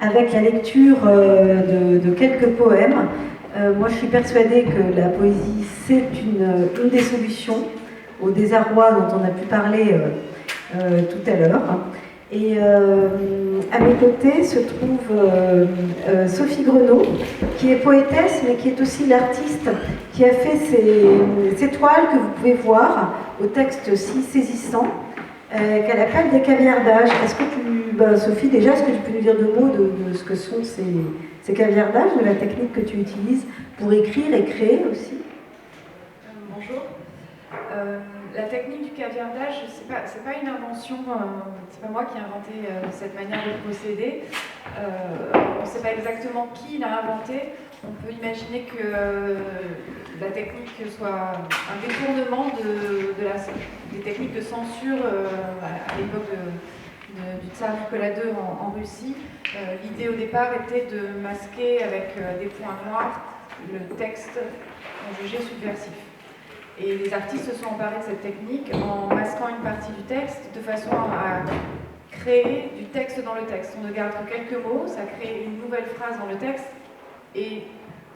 avec la lecture de quelques poèmes. Moi, je suis persuadée que la poésie, c'est une des solutions au désarroi dont on a pu parler tout à l'heure. Et à mes côtés se trouve Sophie Grenot, qui est poétesse, mais qui est aussi l'artiste qui a fait ces toiles que vous pouvez voir au texte si saisissant, qu'elle appelle des caviardages. Est-ce que Sophie, déjà, est-ce que tu peux nous dire deux mots de ce que sont ces caviardages, de la technique que tu utilises pour écrire et créer aussi? Bonjour. La technique du caviardage, c'est pas une invention, c'est pas moi qui ai inventé cette manière de procéder. On ne sait pas exactement qui l'a inventé. On peut imaginer que la technique soit un détournement des techniques de censure à l'époque du tsar Nicolas II en Russie. L'idée au départ était de masquer avec des points noirs le texte qu'on jugeait subversif. Et les artistes se sont emparés de cette technique en masquant une partie du texte de façon à créer du texte dans le texte. On ne garde que quelques mots, ça crée une nouvelle phrase dans le texte. Et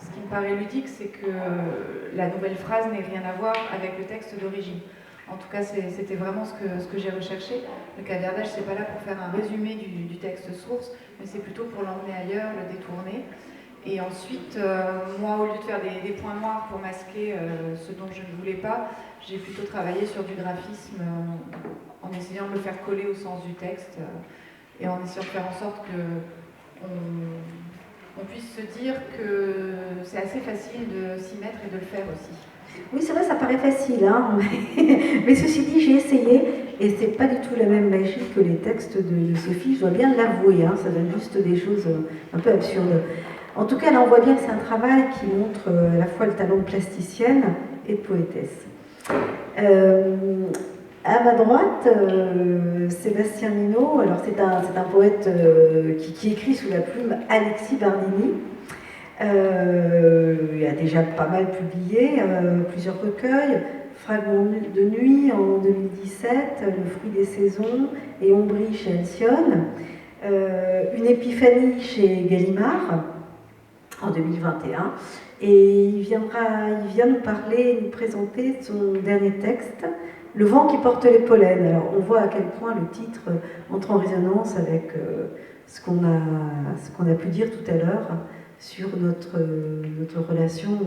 ce qui me paraît ludique, c'est que la nouvelle phrase n'ait rien à voir avec le texte d'origine. En tout cas, c'était vraiment ce que j'ai recherché. Le caviardage, c'est pas là pour faire un résumé du texte source, mais c'est plutôt pour l'emmener ailleurs, le détourner. Et ensuite, moi, au lieu de faire des points noirs pour masquer ce dont je ne voulais pas, j'ai plutôt travaillé sur du graphisme en essayant de le faire coller au sens du texte et en essayant de faire en sorte qu'on puisse se dire que c'est assez facile de s'y mettre et de le faire aussi. Oui, c'est vrai, ça paraît facile, hein. Mais ceci dit, j'ai essayé, et c'est pas du tout la même magie que les textes de Sophie, je dois bien l'avouer, hein, ça donne juste des choses un peu absurdes. En tout cas, là, on voit bien que c'est un travail qui montre à la fois le talent de plasticienne et de poétesse. À ma droite, Sébastien Minot, alors c'est un poète qui écrit sous la plume Alexis Bardini. Il a déjà pas mal publié plusieurs recueils, Fragments de nuit en 2017, Le fruit des saisons et Ombrie chez Alcyone, Une épiphanie chez Gallimard en 2021, et il vient nous parler, nous présenter son dernier texte, Le vent qui porte les pollens. Alors on voit à quel point le titre entre en résonance avec ce qu'on a pu dire tout à l'heure sur notre relation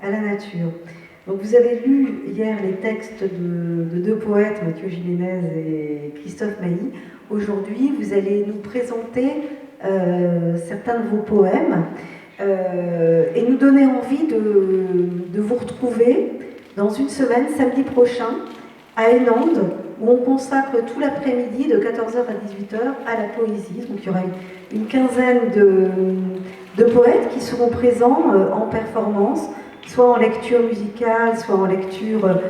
à la nature. Donc vous avez lu hier les textes de deux poètes, Mathieu Jiménez et Christophe Mailly. Aujourd'hui, vous allez nous présenter certains de vos poèmes et nous donner envie de vous retrouver dans une semaine, samedi prochain, à Hennande, où on consacre tout l'après-midi de 14h à 18h à la poésie. Donc il y aura une quinzaine de poètes qui seront présents en performance, soit en lecture musicale, soit en lecture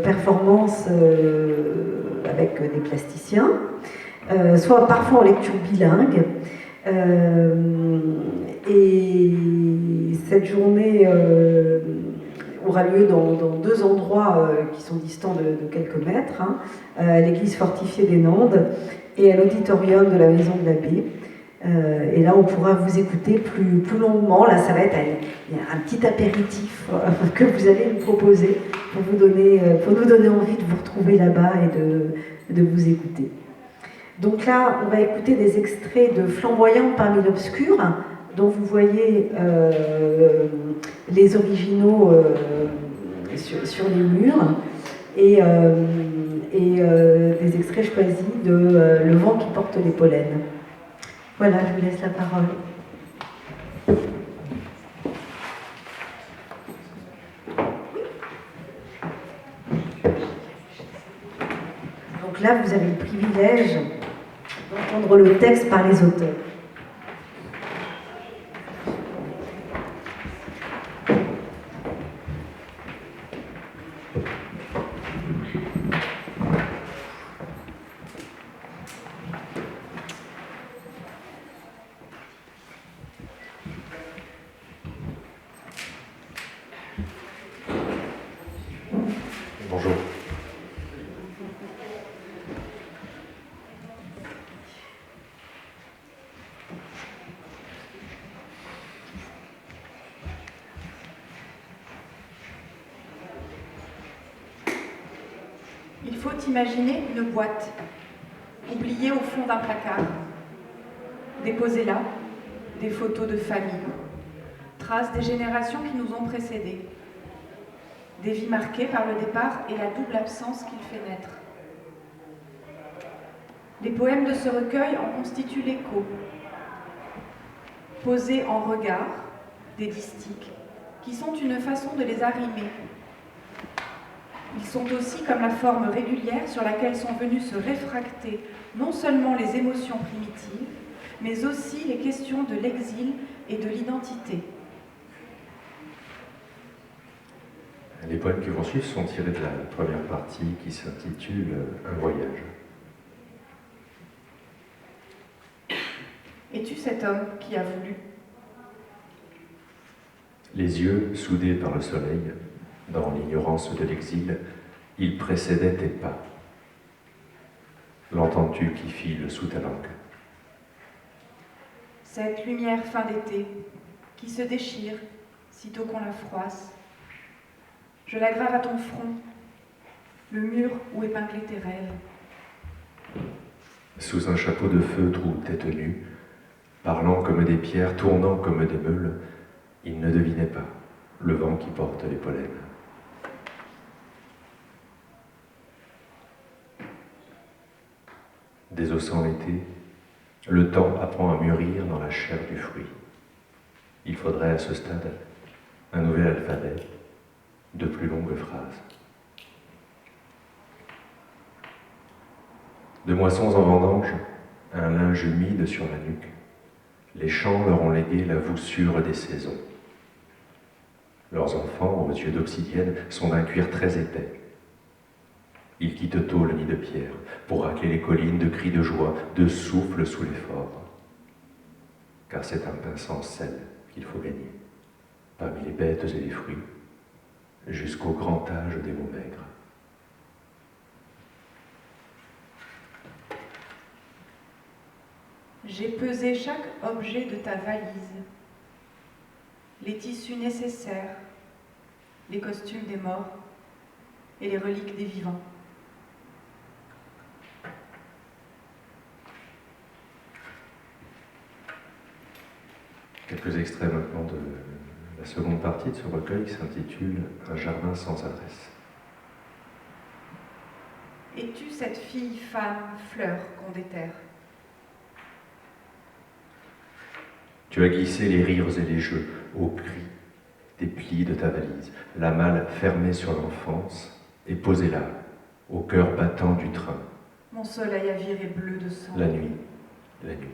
performance avec des plasticiens, soit parfois en lecture bilingue. Et cette journée aura lieu dans deux endroits qui sont distants de quelques mètres, hein, à l'église fortifiée des Nandes et à l'auditorium de la Maison de l'Abbé. Et là, on pourra vous écouter plus longuement. Là, ça va être un petit apéritif que vous allez nous proposer pour nous donner envie de vous retrouver là-bas et de vous écouter. Donc là, on va écouter des extraits de Flamboyant parmi l'obscur, dont vous voyez les originaux sur les murs, et des extraits choisis de Le vent qui porte les pollens. Voilà, je vous laisse la parole. Donc là, vous avez le privilège d'entendre le texte par les auteurs. Bonjour. Il faut imaginer une boîte, oubliée au fond d'un placard. Déposée là, des photos de famille, traces des générations qui nous ont précédés. Des vies marquées par le départ et la double absence qu'il fait naître. Les poèmes de ce recueil en constituent l'écho. Posés en regard, des distiques, qui sont une façon de les arrimer. Ils sont aussi comme la forme régulière sur laquelle sont venues se réfracter non seulement les émotions primitives, mais aussi les questions de l'exil et de l'identité. Les poèmes qui vont suivre sont tirés de la première partie qui s'intitule « Un voyage ». Es-tu cet homme qui a voulu? Les yeux soudés par le soleil, dans l'ignorance de l'exil, il précédait tes pas. L'entends-tu qui file sous ta langue? Cette lumière fin d'été, qui se déchire, sitôt qu'on la froisse. Je la grave à ton front, le mur où épingler tes rêves. Sous un chapeau de feutre ou tête nue, parlant comme des pierres, tournant comme des meules, il ne devinait pas le vent qui porte les pollens. Désossant l'été, le temps apprend à mûrir dans la chair du fruit. Il faudrait à ce stade un nouvel alphabet, de plus longues phrases. De moissons en vendange, un linge humide sur la nuque, les champs leur ont légué la voussure des saisons. Leurs enfants, aux yeux d'obsidienne, sont d'un cuir très épais. Ils quittent tôt le nid de pierre pour racler les collines de cris de joie, de souffle sous l'effort. Car c'est un pain sans sel qu'il faut gagner, parmi les bêtes et les fruits, jusqu'au grand âge des mots maigres. J'ai pesé chaque objet de ta valise, les tissus nécessaires, les costumes des morts et les reliques des vivants. Quelques extraits maintenant de la seconde partie de ce recueil qui s'intitule « Un jardin sans adresse ». Es-tu cette fille, femme, fleur qu'on déterre? Tu as glissé les rires et les jeux au cri des plis de ta valise, la malle fermée sur l'enfance et posée là, au cœur battant du train. Mon soleil à virer bleu de sang. La nuit, la nuit,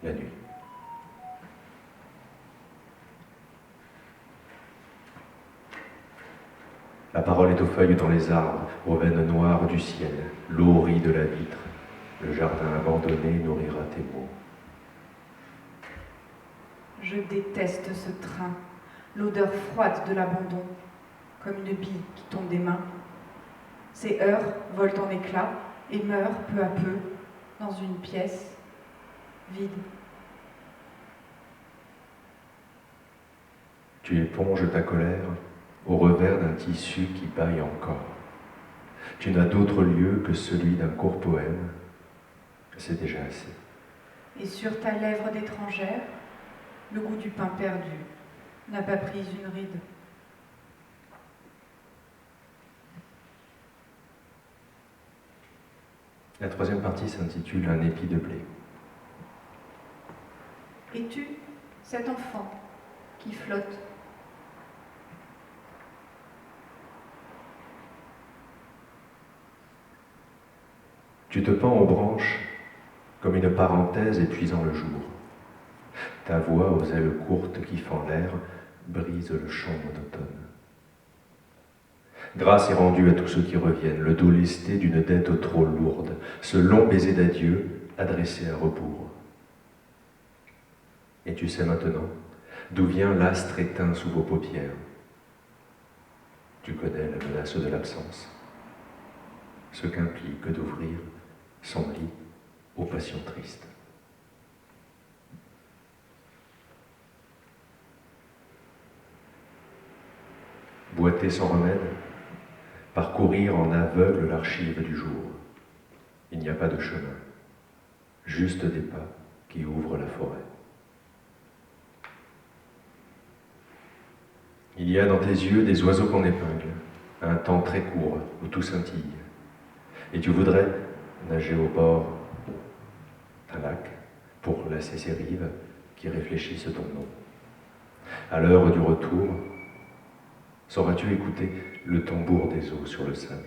la nuit. La parole est aux feuilles dans les arbres, aux veines noires du ciel. L'eau rit de la vitre. Le jardin abandonné nourrira tes mots. Je déteste ce train, l'odeur froide de l'abandon, comme une bille qui tombe des mains. Ces heures volent en éclats et meurent peu à peu dans une pièce vide. Tu éponges ta colère au revers d'un tissu qui bâille encore. Tu n'as d'autre lieu que celui d'un court poème. C'est déjà assez. Et sur ta lèvre d'étrangère, le goût du pain perdu n'a pas pris une ride. La troisième partie s'intitule « Un épi de blé ». Es-tu cet enfant qui flotte? Tu te pends aux branches comme une parenthèse épuisant le jour. Ta voix aux ailes courtes qui fend l'air brise le chant monotone. Grâce est rendue à tous ceux qui reviennent, le dos lesté d'une dette trop lourde, ce long baiser d'adieu adressé à rebours. Et tu sais maintenant d'où vient l'astre éteint sous vos paupières. Tu connais la menace de l'absence, ce qu'implique d'ouvrir son lit aux passions tristes. boiter sans remède, parcourir en aveugle l'archive du jour. Il n'y a pas de chemin, juste des pas qui ouvrent la forêt. Il y a dans tes yeux des oiseaux qu'on épingle, un temps très court où tout scintille. Et tu voudrais nager au bord d'un lac pour lasser ces rives qui réfléchissent ton nom. À l'heure du retour, sauras-tu écouter le tambour des eaux sur le sable?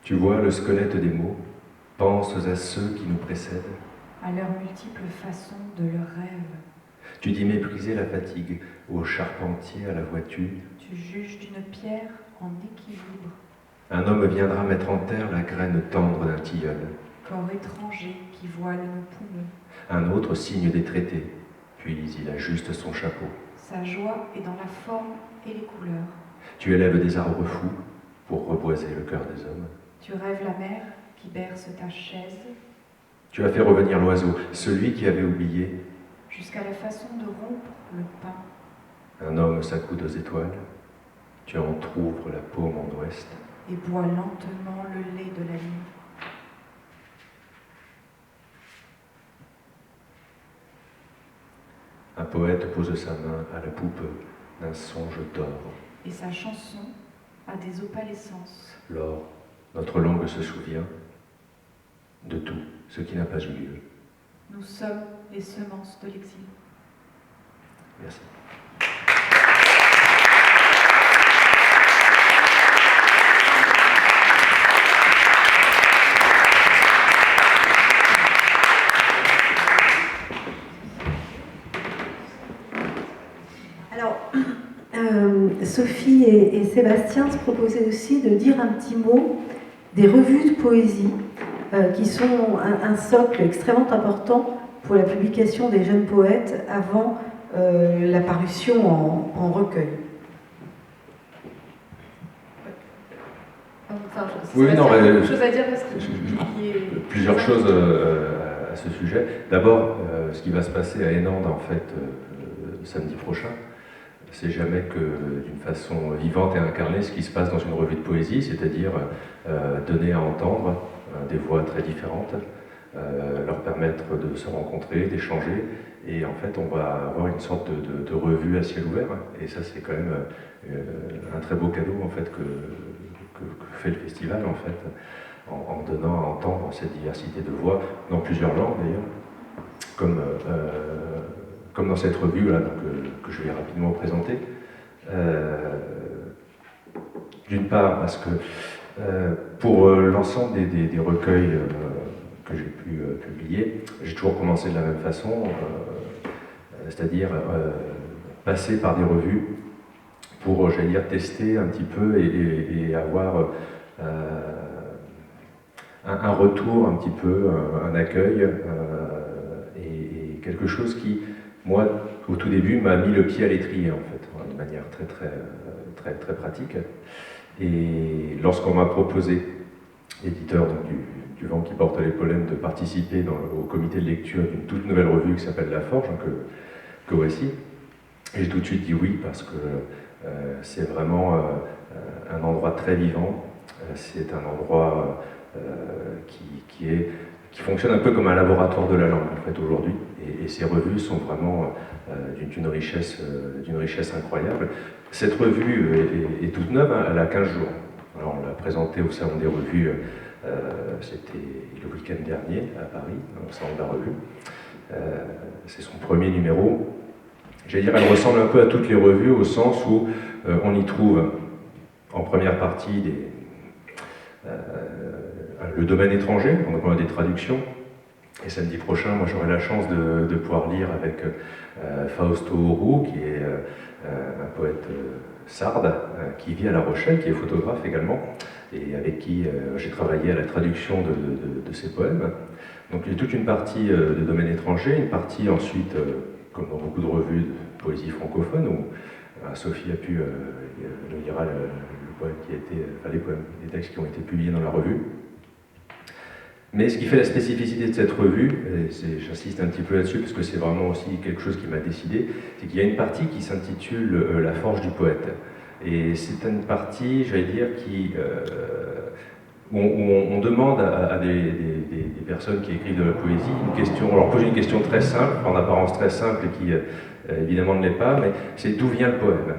Tu vois le squelette des mots, penses à ceux qui nous précèdent. À leurs multiples façons de leurs rêves. Tu dis mépriser la fatigue, au charpentier, à la voiture. Tu juges d'une pierre en équilibre. Un homme viendra mettre en terre la graine tendre d'un tilleul. Corps étranger qui voile nos poumons. Un autre signe des traités, puis il ajuste son chapeau. Sa joie est dans la forme et les couleurs. Tu élèves des arbres fous pour reboiser le cœur des hommes. Tu rêves la mer qui berce ta chaise. Tu as fait revenir l'oiseau, celui qui avait oublié. Jusqu'à la façon de rompre le pain. Un homme s'accoude aux étoiles. Tu entr'ouvres la paume en ouest. Et bois lentement le lait de la nuit. Un poète pose sa main à la poupe d'un songe d'or. Et sa chanson a des opalescences. L'or, notre langue se souvient de tout ce qui n'a pas eu lieu. Nous sommes les semences de l'exil. Merci. Alors, Sophie et Sébastien se proposaient aussi de dire un petit mot des revues de poésie qui sont un socle extrêmement important pour la publication des jeunes poètes avant la parution en recueil. Enfin, Oui, non, il y a mais- beaucoup de choses à dire parce qu'il y est... Plusieurs choses à ce sujet. D'abord, ce qui va se passer à Enande, en fait, samedi prochain, c'est jamais que d'une façon vivante et incarnée ce qui se passe dans une revue de poésie, c'est-à-dire donner à entendre des voix très différentes, leur permettre de se rencontrer, d'échanger, et en fait on va avoir une sorte de revue à ciel ouvert, et ça c'est quand même un très beau cadeau en fait que fait le festival en fait, en donnant à entendre cette diversité de voix dans plusieurs langues d'ailleurs, comme dans cette revue là, que je vais rapidement présenter. D'une part parce que pour l'ensemble des recueils que j'ai pu publier, j'ai toujours commencé de la même façon, c'est-à-dire passer par des revues pour, j'allais dire, tester un petit peu et avoir un retour un petit peu, un accueil et quelque chose qui, moi, au tout début, m'a mis le pied à l'étrier, en fait, de manière très pratique. Et lorsqu'on m'a proposé, éditeur donc, du Vent qui porte les pollens, de participer au comité de lecture d'une toute nouvelle revue qui s'appelle La Forge, que voici, et j'ai tout de suite dit oui, parce que c'est vraiment un endroit très vivant, c'est un endroit qui fonctionne un peu comme un laboratoire de la langue en fait aujourd'hui, et ces revues sont vraiment d'une richesse incroyable. Cette revue est toute neuve, hein, elle a 15 jours. Alors on l'a présentée au Salon des revues, c'était le week-end dernier à Paris, au Salon de la revue. C'est son premier numéro. J'allais dire, elle ressemble un peu à toutes les revues au sens où on y trouve en première partie le domaine étranger, donc on a des traductions. Et samedi prochain, moi j'aurai la chance de pouvoir lire avec Fausto Roux, qui est un poète sarde, qui vit à La Rochelle, qui est photographe également, et avec qui j'ai travaillé à la traduction de ses poèmes. Donc il y a toute une partie de domaine étranger, une partie ensuite, comme dans beaucoup de revues de poésie francophone, où Sophie a pu nous lira le poème qui a été, enfin les textes qui ont été publiés dans la revue. Mais ce qui fait la spécificité de cette revue, et j'insiste un petit peu là-dessus parce que c'est vraiment aussi quelque chose qui m'a décidé, c'est qu'il y a une partie qui s'intitule La forge du poète. Et c'est une partie, j'allais dire, où on demande à des personnes qui écrivent de la poésie une question. On leur pose une question très simple, en apparence très simple et qui évidemment ne l'est pas, mais c'est d'où vient le poème.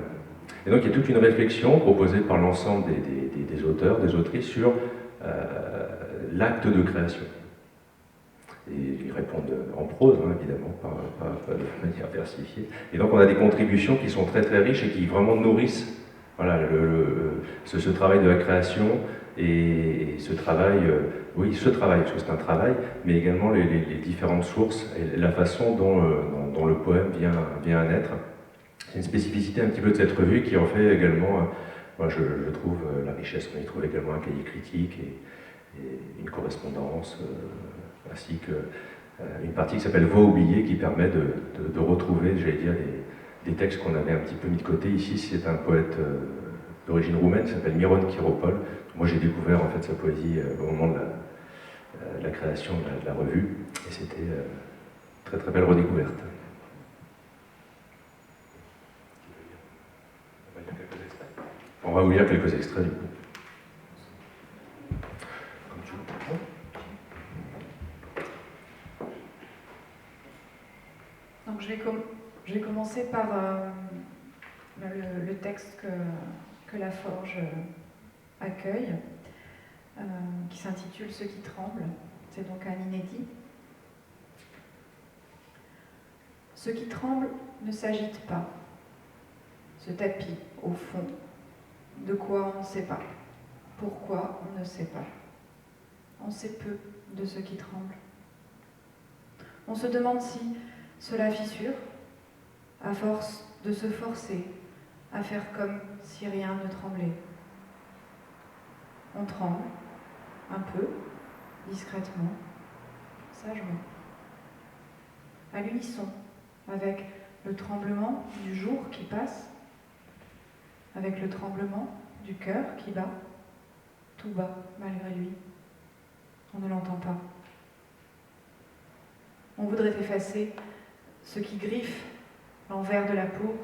Et donc il y a toute une réflexion proposée par l'ensemble des auteurs, des autrices sur l'acte de création. Et ils répondent en prose, hein, évidemment, pas de manière versifiée. Et donc on a des contributions qui sont très très riches et qui vraiment nourrissent voilà, ce travail de la création et ce travail, oui, ce travail, parce que c'est un travail, mais également les différentes sources et la façon dont le poème vient à naître. C'est une spécificité un petit peu de cette revue qui en fait également, moi je trouve la richesse. On y trouve également un cahier critique et une correspondance, ainsi qu'une partie qui s'appelle Voix oubliées, qui permet de retrouver, j'allais dire, des textes qu'on avait un petit peu mis de côté. Ici, c'est un poète d'origine roumaine qui s'appelle Miron Chiropol. Moi, j'ai découvert en fait sa poésie au moment de la création de la revue, et c'était très très belle redécouverte. On va vous lire quelques extraits du coup. Donc je vais commencer par le texte que la Forge accueille, qui s'intitule « Ceux qui tremblent ». C'est donc un inédit. Ceux qui tremblent ne s'agitent pas. Ce tapis, au fond, de quoi on ne sait pas. Pourquoi on ne sait pas. On sait peu de ceux qui tremblent. On se demande si cela fissure, à force de se forcer à faire comme si rien ne tremblait. On tremble, un peu, discrètement, sagement, à l'unisson, avec le tremblement du jour qui passe, avec le tremblement du cœur qui bat, tout bas malgré lui. On ne l'entend pas. On voudrait effacer ce qui griffe l'envers de la peau.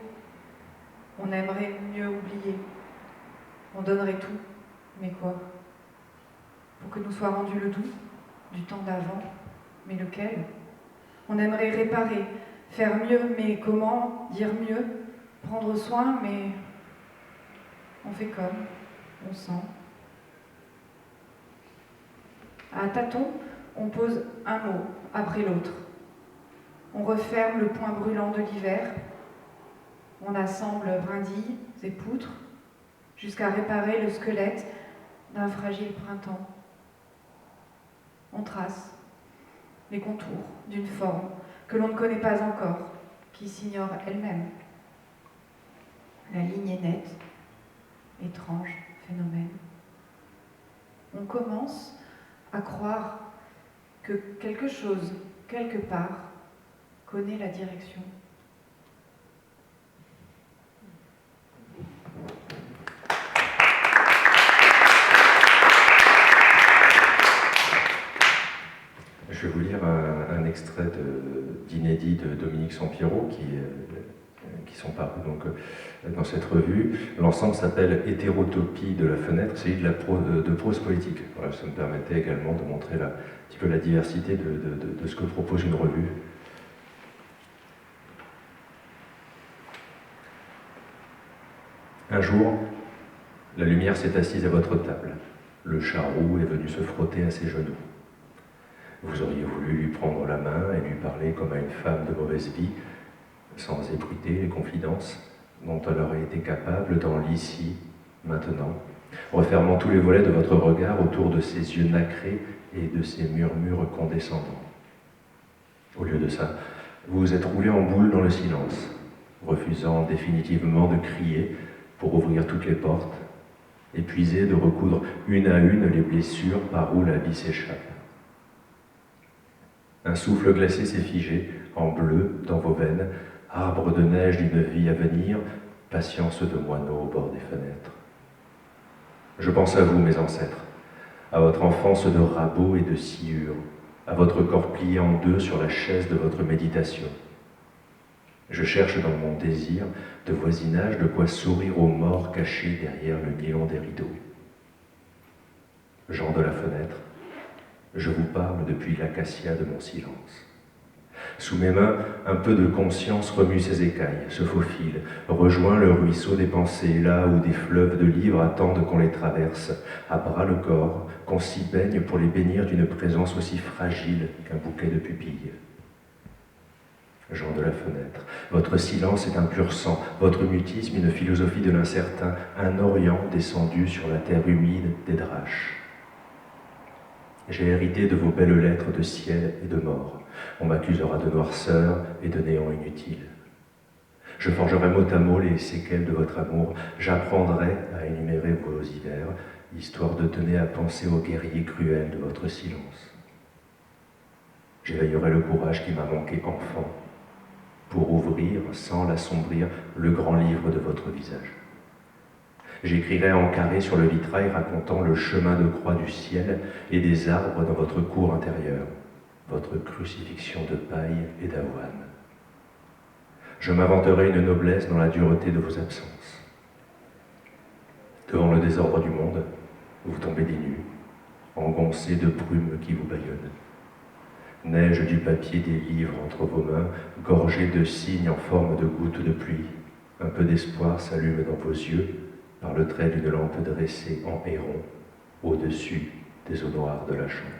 On aimerait mieux oublier. On donnerait tout, mais quoi? Pour que nous soit rendu le doux du temps d'avant, mais lequel? On aimerait réparer, faire mieux, mais comment? Dire mieux, prendre soin, mais on fait comme, on sent. À tâtons, on pose un mot après l'autre. On referme le point brûlant de l'hiver. On assemble brindilles et poutres jusqu'à réparer le squelette d'un fragile printemps. On trace les contours d'une forme que l'on ne connaît pas encore, qui s'ignore elle-même. La ligne est nette, étrange phénomène. On commence à croire que quelque chose, quelque part, connaît la direction. Je vais vous lire un extrait d'inédit de Dominique Sampiero qui sont parus donc, dans cette revue. L'ensemble s'appelle Hétérotopie de la fenêtre, c'est de prose politique. Voilà, ça me permettait également de montrer un petit peu la diversité de ce que propose une revue. Un jour, la lumière s'est assise à votre table. Le charroux est venu se frotter à ses genoux. Vous auriez voulu lui prendre la main et lui parler comme à une femme de mauvaise vie, sans ébruiter les confidences dont elle aurait été capable dans l'ici, maintenant, refermant tous les volets de votre regard autour de ses yeux nacrés et de ses murmures condescendants. Au lieu de ça, vous vous êtes roulé en boule dans le silence, refusant définitivement de crier pour ouvrir toutes les portes, épuisé de recoudre une à une les blessures par où la vie s'échappe. Un souffle glacé s'est figé, en bleu, dans vos veines, arbre de neige d'une vie à venir, patience de moineaux au bord des fenêtres. Je pense à vous, mes ancêtres, à votre enfance de rabots et de sciures, à votre corps plié en deux sur la chaise de votre méditation. Je cherche dans mon désir de voisinage de quoi sourire aux morts cachés derrière le nylon des rideaux. Jean de la fenêtre, je vous parle depuis l'acacia de mon silence. Sous mes mains, un peu de conscience remue ses écailles, se faufile, rejoint le ruisseau des pensées, là où des fleuves de livres attendent qu'on les traverse, à bras le corps, qu'on s'y baigne pour les bénir d'une présence aussi fragile qu'un bouquet de pupilles. Jean de la fenêtre, votre silence est un pur sang, votre mutisme une philosophie de l'incertain, un Orient descendu sur la terre humide des Draches. J'ai hérité de vos belles lettres de ciel et de mort. On m'accusera de noirceur et de néant inutile. Je forgerai mot à mot les séquelles de votre amour, j'apprendrai à énumérer vos hivers, histoire de donner à penser aux guerriers cruels de votre silence. J'éveillerai le courage qui m'a manqué enfant, pour ouvrir, sans l'assombrir, le grand livre de votre visage. J'écrirai en carré sur le vitrail racontant le chemin de croix du ciel et des arbres dans votre cour intérieure, votre crucifixion de paille et d'avoine. Je m'inventerai une noblesse dans la dureté de vos absences. Devant le désordre du monde, vous tombez des nues, engoncés de brumes qui vous bâillonnent. Neige du papier des livres entre vos mains, gorgés de signes en forme de gouttes de pluie. Un peu d'espoir s'allume dans vos yeux par le trait d'une lampe dressée en héron au-dessus des eaux noires de la chambre.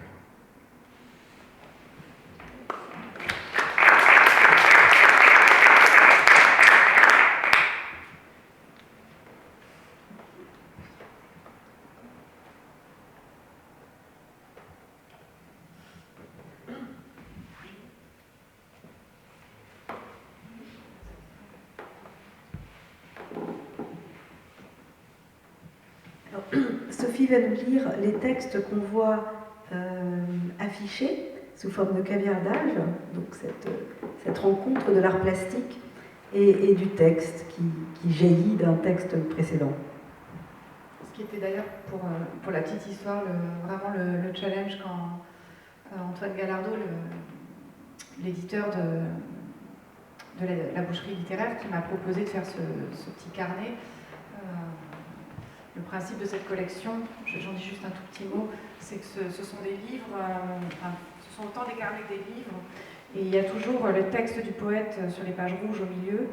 Sophie va nous lire les textes qu'on voit affichés sous forme de caviardage, donc cette rencontre de l'art plastique et du texte qui jaillit d'un texte précédent. Ce qui était d'ailleurs, pour la petite histoire, vraiment le challenge quand Antoine Gallardo, l'éditeur de la boucherie littéraire, qui m'a proposé de faire ce petit carnet. Le principe de cette collection, j'en dis juste un tout petit mot, c'est que ce sont des livres, ce sont autant des carnets que des livres, et il y a toujours le texte du poète sur les pages rouges au milieu.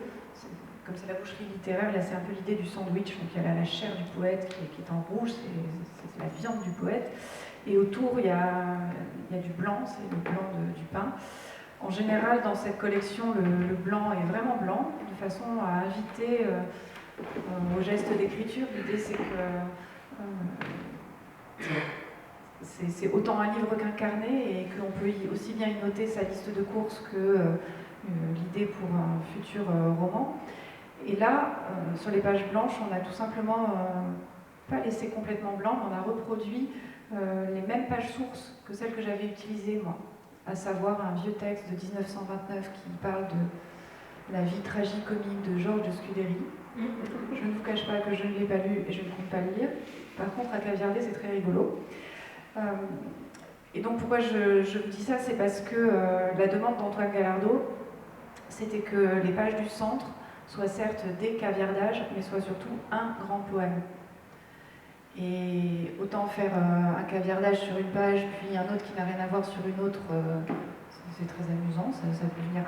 Comme c'est la boucherie littéraire, là c'est un peu l'idée du sandwich, donc il y a la chair du poète qui est en rouge, c'est la viande du poète, et autour il y a du blanc, c'est le blanc du pain. En général, dans cette collection, le blanc est vraiment blanc, de façon à inviter au geste d'écriture. L'idée c'est que c'est autant un livre qu'un carnet et qu'on peut aussi bien y noter sa liste de courses que l'idée pour un futur roman. Et là, sur les pages blanches, on a tout simplement pas laissé complètement blanc, mais on a reproduit les mêmes pages sources que celles que j'avais utilisées moi, à savoir un vieux texte de 1929 qui parle de la vie tragicomique de Georges de Scudéry. Je ne vous cache pas que je ne l'ai pas lu et je ne compte pas le lire. Par contre, à caviarder, c'est très rigolo. Et donc, pourquoi je vous dis ça, c'est parce que la demande d'Antoine Gallardo, c'était que les pages du centre soient certes des caviardages, mais soient surtout un grand poème. Et autant faire un caviardage sur une page, puis un autre qui n'a rien à voir sur une autre, c'est très amusant, ça peut venir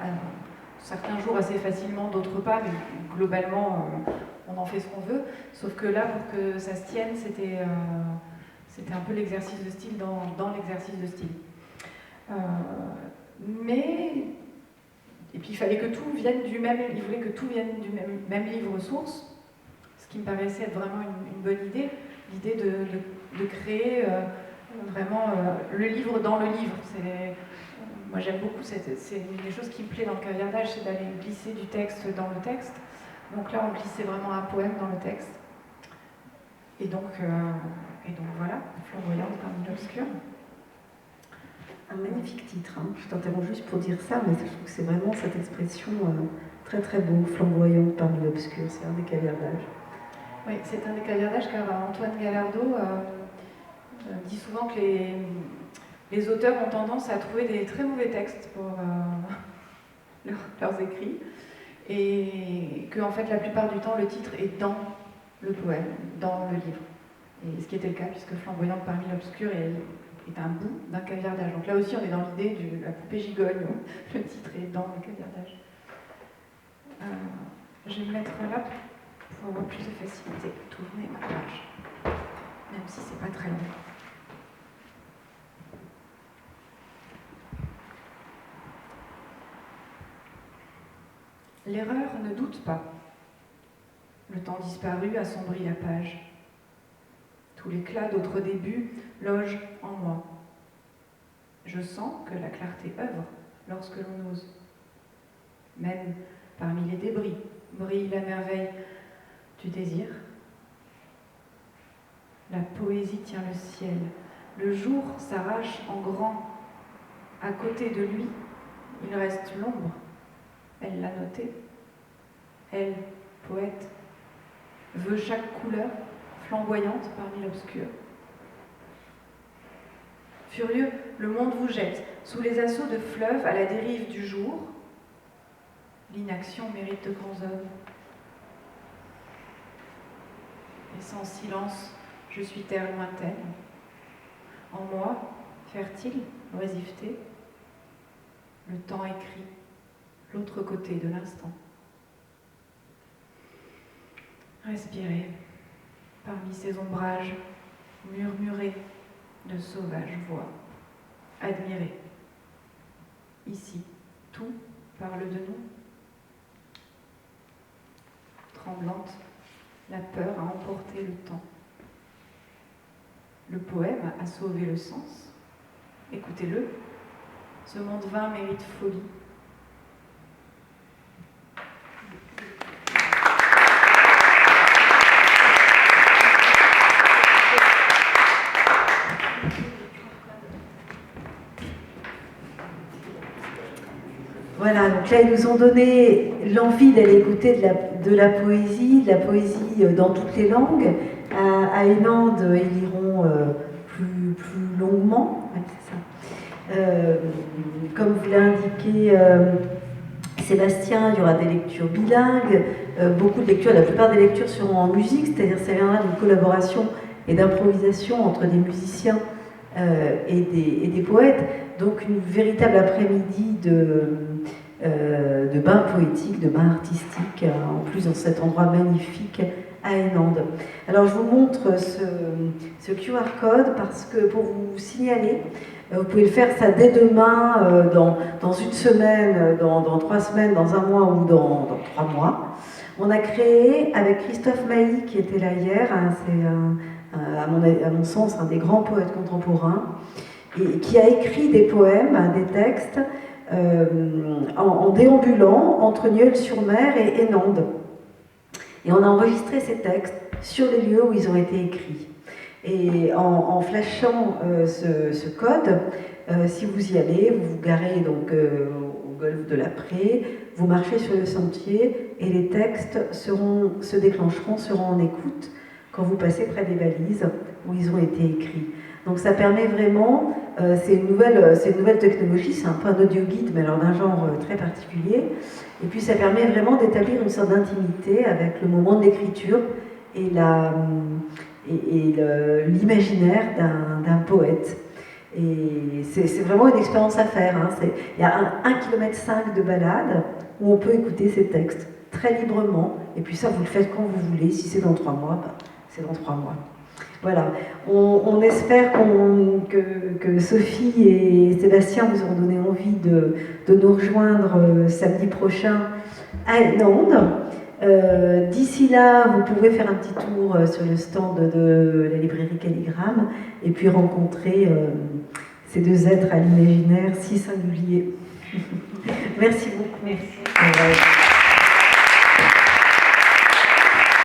certains jours assez facilement, d'autres pas, mais globalement, on en fait ce qu'on veut. Sauf que là, pour que ça se tienne, c'était un peu l'exercice de style dans l'exercice de style. Et puis il fallait que tout vienne du même, il voulait que tout vienne du même livre source, ce qui me paraissait être vraiment une bonne idée, l'idée de créer vraiment le livre dans le livre. Moi j'aime beaucoup, c'est une des choses qui me plaît dans le caviardage, c'est d'aller glisser du texte dans le texte. Donc là on glissait vraiment un poème dans le texte. Et donc voilà, flamboyante parmi l'obscur. Un magnifique titre, hein. Je t'interromps juste pour dire ça, mais je trouve que c'est vraiment cette expression très très beau, flamboyante parmi l'obscur, c'est un des caviardages. Oui, c'est un des caviardages car Antoine Gallardo dit souvent que les auteurs ont tendance à trouver des très mauvais textes pour leurs écrits et que en fait la plupart du temps le titre est dans le poème, dans le livre. Et ce qui était le cas puisque Flamboyante parmi l'obscur est un bout d'un caviardage. Donc là aussi on est dans l'idée de la poupée gigogne, le titre est dans le caviardage. Je vais me mettre là pour avoir plus de facilité. Tourner ma page, même si c'est pas très long. L'erreur ne doute pas. Le temps disparu assombrit la page. Tout l'éclat d'autres débuts loge en moi. Je sens que la clarté œuvre lorsque l'on ose. Même parmi les débris brille la merveille du désir. La poésie tient le ciel. Le jour s'arrache en grand. À côté de lui, il reste l'ombre. Elle l'a noté. Elle, poète, veut chaque couleur flamboyante parmi l'obscur. Furieux, le monde vous jette sous les assauts de fleuves à la dérive du jour. L'inaction mérite de grands hommes. Et sans silence, je suis terre lointaine. En moi, fertile, oisiveté, le temps écrit l'autre côté de l'instant. Respirez parmi ces ombrages, murmurez de sauvages voix. Admirez. Ici, tout parle de nous. Tremblante, la peur a emporté le temps. Le poème a sauvé le sens. Écoutez-le. Ce monde vain mérite folie. Voilà, donc là, ils nous ont donné l'envie d'aller écouter de la poésie dans toutes les langues. À Enande, ils liront plus longuement, ouais, c'est ça. Comme vous l'a indiqué Sébastien, il y aura des lectures bilingues, beaucoup de lectures, la plupart des lectures seront en musique, c'est-à-dire ça viendra d'une collaboration et d'improvisation entre des musiciens et des poètes. Donc une véritable après-midi de bain poétique, de bain artistique, en plus dans cet endroit magnifique à Enande. Alors je vous montre ce QR code parce que pour vous signaler, vous pouvez le faire ça dès demain, dans une semaine, dans 3 semaines, dans un mois ou dans 3 mois. On a créé avec Christophe Mailly qui était là hier, hein, c'est à mon sens un des grands poètes contemporains, et qui a écrit des poèmes, des textes, en déambulant entre Nieul-sur-Mer et Enande. Et on a enregistré ces textes sur les lieux où ils ont été écrits. Et en flashant ce code, si vous y allez, vous vous garez donc au golfe de la Prée, vous marchez sur le sentier et les textes se déclencheront, seront en écoute quand vous passez près des balises où ils ont été écrits. Donc ça permet vraiment, c'est une nouvelle technologie, c'est un peu un audio guide, mais alors d'un genre très particulier. Et puis ça permet vraiment d'établir une sorte d'intimité avec le moment de l'écriture et l'imaginaire d'un poète. Et c'est vraiment une expérience à faire. Hein. Il y a 1,5 km de balade où on peut écouter ces textes très librement. Et puis ça, vous le faites quand vous voulez. Si c'est dans 3 mois, c'est dans 3 mois. Voilà, on espère que Sophie et Sébastien vous auront donné envie de nous rejoindre samedi prochain à Enande. D'ici là, vous pouvez faire un petit tour sur le stand de la librairie Calligramme et puis rencontrer ces deux êtres à l'imaginaire si singuliers. Merci beaucoup. Merci.